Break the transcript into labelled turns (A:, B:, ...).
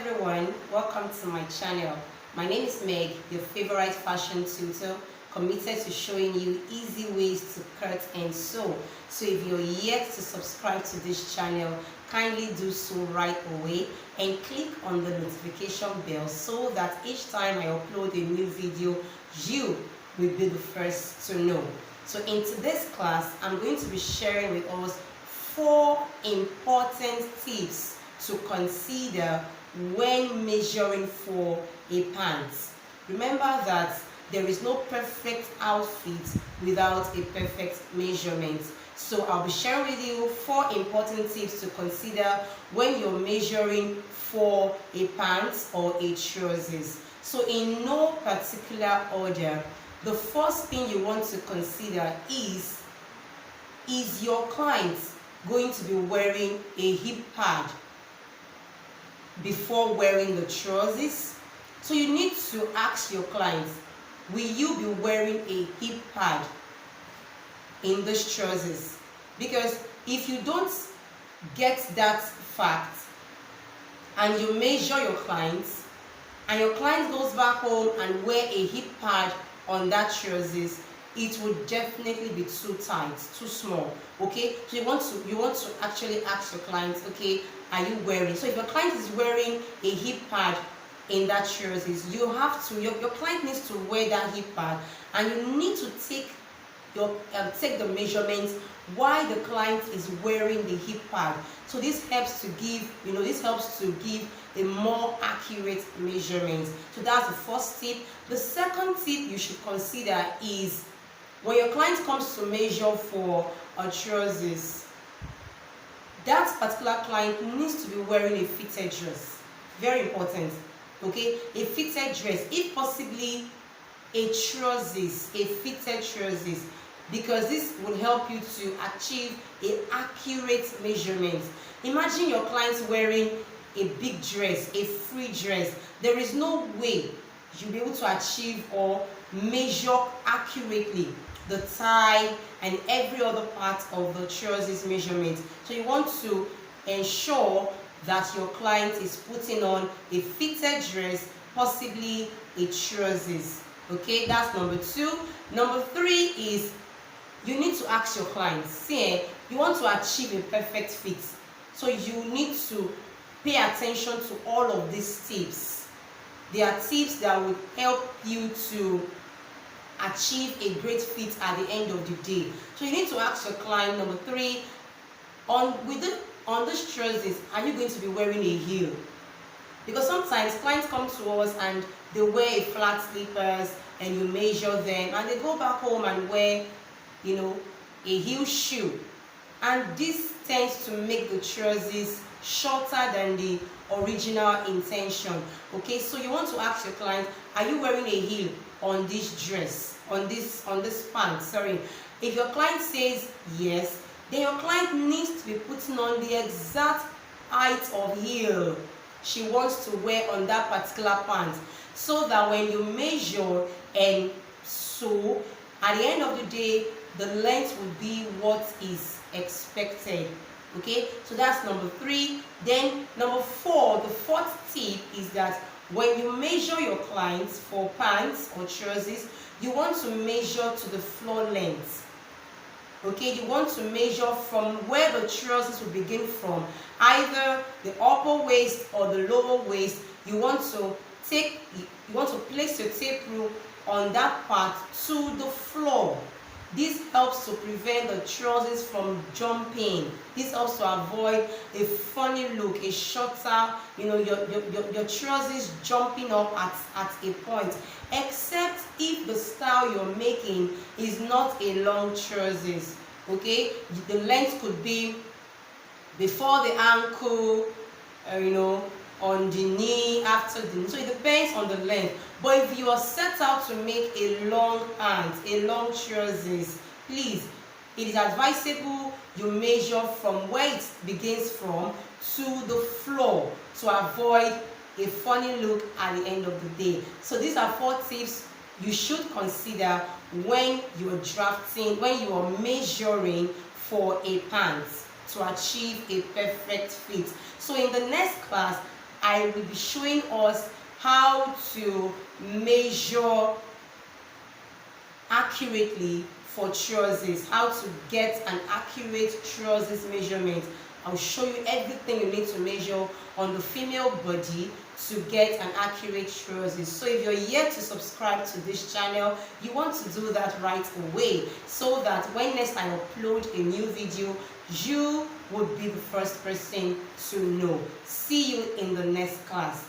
A: everyone, welcome to my channel. My name is Meg, your favorite fashion tutor, committed to showing you easy ways to cut and sew. So if you're yet to subscribe to this channel, kindly do so right away and click on the notification bell so that each time I upload a new video, you will be the first to know. So in today's class, I'm going to be sharing with us 4 important tips to consider when measuring for a pants. Remember that there is no perfect outfit without a perfect measurement. So I'll be sharing with you 4 important tips to consider when you're measuring for a pants or a trousers. So in no particular order, the first thing you want to consider is your client going to be wearing a hip pad before wearing the trousers? So you need to ask your client, will you be wearing a hip pad in those trousers? Because if you don't get that fact and you measure your client and your client goes back home and wear a hip pad on that trousers, it would definitely be too tight, too small. Okay, so you want to actually ask your client, okay, are you wearing? So if your client is wearing a hip pad in that trousers, you have to, your client needs to wear that hip pad, and you need to take the measurements while the client is wearing the hip pad. So this helps to give, a more accurate measurement. So that's the first tip. The second tip you should consider is when your client comes to measure for a trousers, that particular client needs to be wearing a fitted dress. Very important. Okay, a fitted dress, if possibly a trousers, a fitted trousers, because this will help you to achieve an accurate measurement. Imagine your client wearing a big dress, a free dress. There is no way you'll be able to achieve or measure accurately the tie and every other part of the trousers measurement. So you want to ensure that your client is putting on a fitted dress, possibly a trousers. Okay, that's number 2. Number 3 is you need to ask your client, see, you want to achieve a perfect fit. So you need to pay attention to all of these tips. They are tips that will help you to achieve a great fit at the end of the day. So you need to ask your client, number 3, on these trousers, are you going to be wearing a heel? Because sometimes clients come to us and they wear a flat slippers and you measure them and they go back home and wear, a heel shoe. And this tends to make the trousers shorter than the original intention. Okay, so you want to ask your client, are you wearing a heel on this dress, on this pants? Sorry. If your client says yes, then your client needs to be putting on the exact height of heel she wants to wear on that particular pant, so that when you measure and sew, at the end of the day, the length will be what is expected. Okay, so that's number 3. Then number 4, the 4th tip is that when you measure your clients for pants or trousers, you want to measure to the floor length. Okay, you want to measure from where the trousers will begin from, either the upper waist or the lower waist. You want to place your tape rule on that part to the floor. This helps to prevent the trousers from jumping. This helps to avoid a funny look, a shorter, your trousers jumping up at a point, except if the style you're making is not a long trousers. Okay, the length could be before the ankle, on the knee, after the knee. So it depends on the length. But if you are set out to make a long pants, a long trousers, please, it is advisable you measure from where it begins from to the floor to avoid a funny look at the end of the day. So these are 4 tips you should consider when you are measuring for a pants to achieve a perfect fit. So in the next class, I will be showing us how to measure accurately for trousers, how to get an accurate trousers measurement. I'll show you everything you need to measure on the female body to get an accurate trousers. So if you're yet to subscribe to this channel, you want to do that right away, so that when next I upload a new video, you would be the first person to know. See you in the next class.